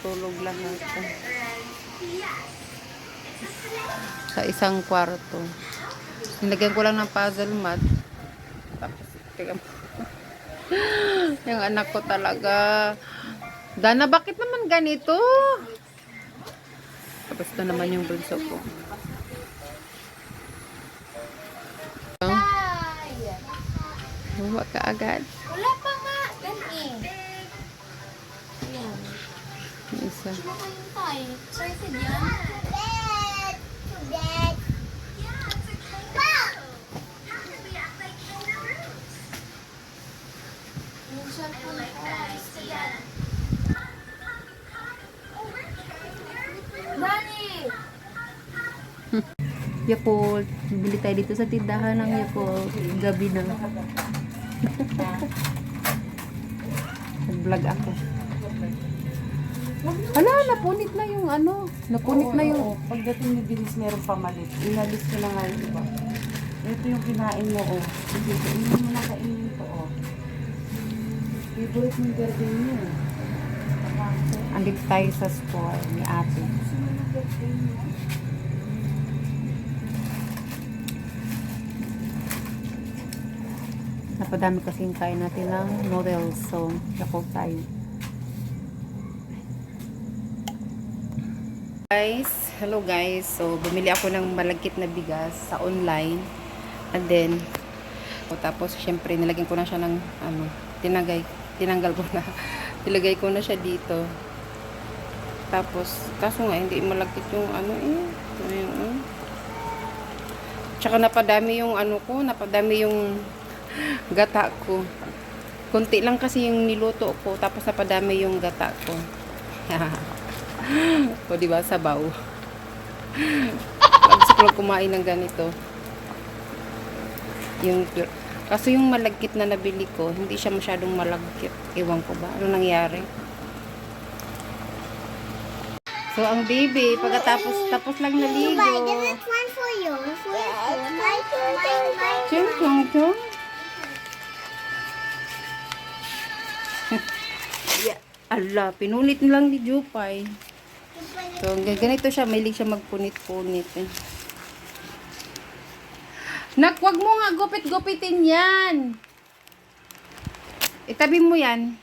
Tulog lahat. Sa isang kwarto. Nilagyan ko lang ng puzzle mat. Tapos, tingnan mo. Yung anak ko talaga. Dana, bakit naman ganito? Tapos ito naman yung bunso ko. Huwag ka agad. Wala pa nga. Ganun. Ayan. Yung isa. Sino kayong tayo? Excited yan? Yung cellphone ko. Dani! Yakult. Bili tayo dito sa tindahan ng Yakult. Gabi na. Nag-vlog ako. Hala, napunit na yung ano. Napunit na yung... Pagdating ni Bilis, meron pamalit. Inalis ko na nga yung iba. Ito yung kinain mo, oh. Hindi mo na kainin ito, oh. Favorite ng birthday niyo, eh. Andito tayo sa store ni ate. Gusto mo ng birthday niyo? Napadami kasi yung kain natin ng noodles. So, Yakult tayo. Guys, hello guys. So, bumili ako ng malagkit na bigas sa online. And then, tapos syempre nilagyan ko na siya ng ano, tinanggal ko na. Nilagay ko na siya dito. Tapos, kaso nga hindi malagkit yung ano ayun. Tsaka napadami yung ano ko, napadami yung gata ko. Kunti lang kasi yung niluto ko, tapos napadami yung gata ko. O diba, sabaw. Gusto ko lang kumain ng ganito. Kaso yung malagkit na nabili ko, hindi siya masyadong malagkit. Ewan ko ba? Ano nangyari? So, ang baby, tapos lang naligo. This is one for you. Chong. Yeah. Ala, pinulit lang ni Jupay. So, ganito siya. Mahilig siya magpunit-punit. Eh. Nak, wag mo nga gupit-gupitin yan. Itabi mo yan.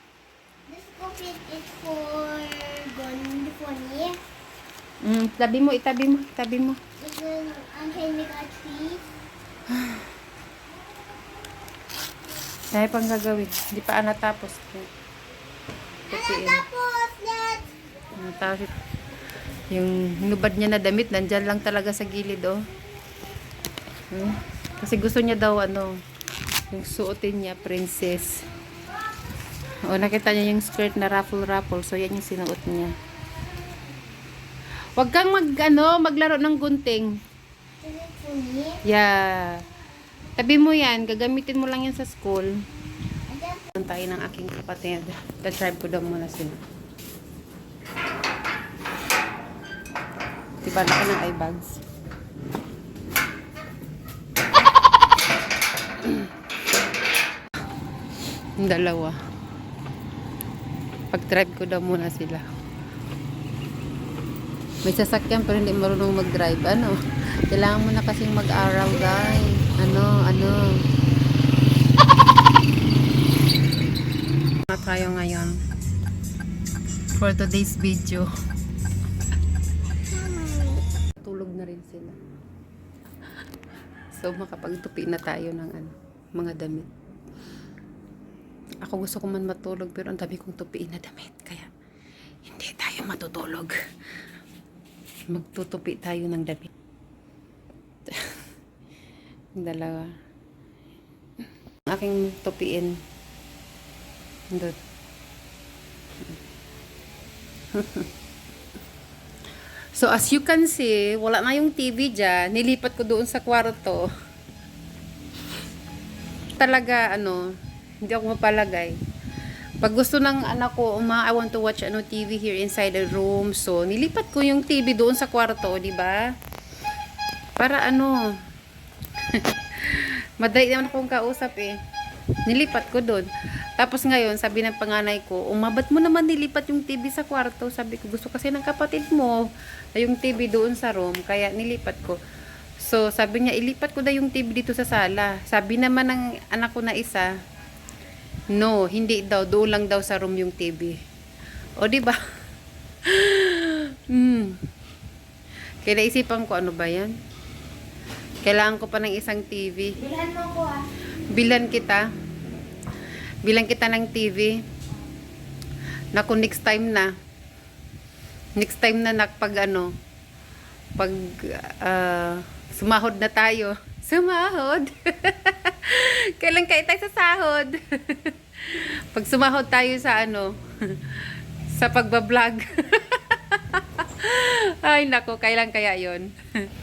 This cookie is for Bonnie. Itabi mo. This is can make a tree. Dahil pang gagawin. Hindi pa natapos. Kupiin. Tapos, let's Tapos, yung hinubad niya na damit, nandyan lang talaga sa gilid, oh. Kasi gusto niya daw, yung suotin niya, princess. O, nakita niya yung skirt na ruffle. So, yan yung sinuot niya. Huwag kang maglaro ng gunting. Is it for me? Yeah. Tabi mo yan. Gagamitin mo lang yan sa school. Tayo ng aking kapatid. Ta-tribe ko daw muna sila. Diba laki ng eye bags? Yung dalawa. Pag-drive ko daw muna sila. May sasakyan pero hindi marunong mag-drive. Kailangan mo na kasing mag-araw, guys. Tayo ngayon for today's video. Tulog na rin sila. So makapagtupi na tayo ng mga damit. Ako gusto ko man matulog pero ang dami kong tupiin na damit. Kaya hindi tayo matutulog. Magtutupi tayo ng damit. Dalawa. Ang aking tupiin. Doon. So as you can see, wala na yung TV dyan. Nilipat ko doon sa kwarto. Talaga, hindi ako mapalagay. Pag gusto ng anak ko, I want to watch TV here inside the room. So, nilipat ko yung TV doon sa kwarto, di ba? Para madali naman akong kausap eh. Nilipat ko doon. Tapos ngayon, sabi ng panganay ko, ba't mo naman nilipat yung TV sa kwarto? Sabi ko, gusto kasi ng kapatid mo yung TV doon sa room, kaya nilipat ko. So, sabi niya, ilipat ko na yung TV dito sa sala. Sabi naman ng anak ko na isa, no, hindi daw, doon lang daw sa room yung TV. O, diba? Kaya naisipan ko, ano ba yan? Kailangan ko pa ng isang TV. Bilhan mo ko ah. Bilan kita ng TV. Naku, next time na pag sumahod na tayo. Sumahod. Kailan kayo tayo sa sahod? Pag sumahod tayo sa sa pagbablog. Ay, naku, kailan kaya yon?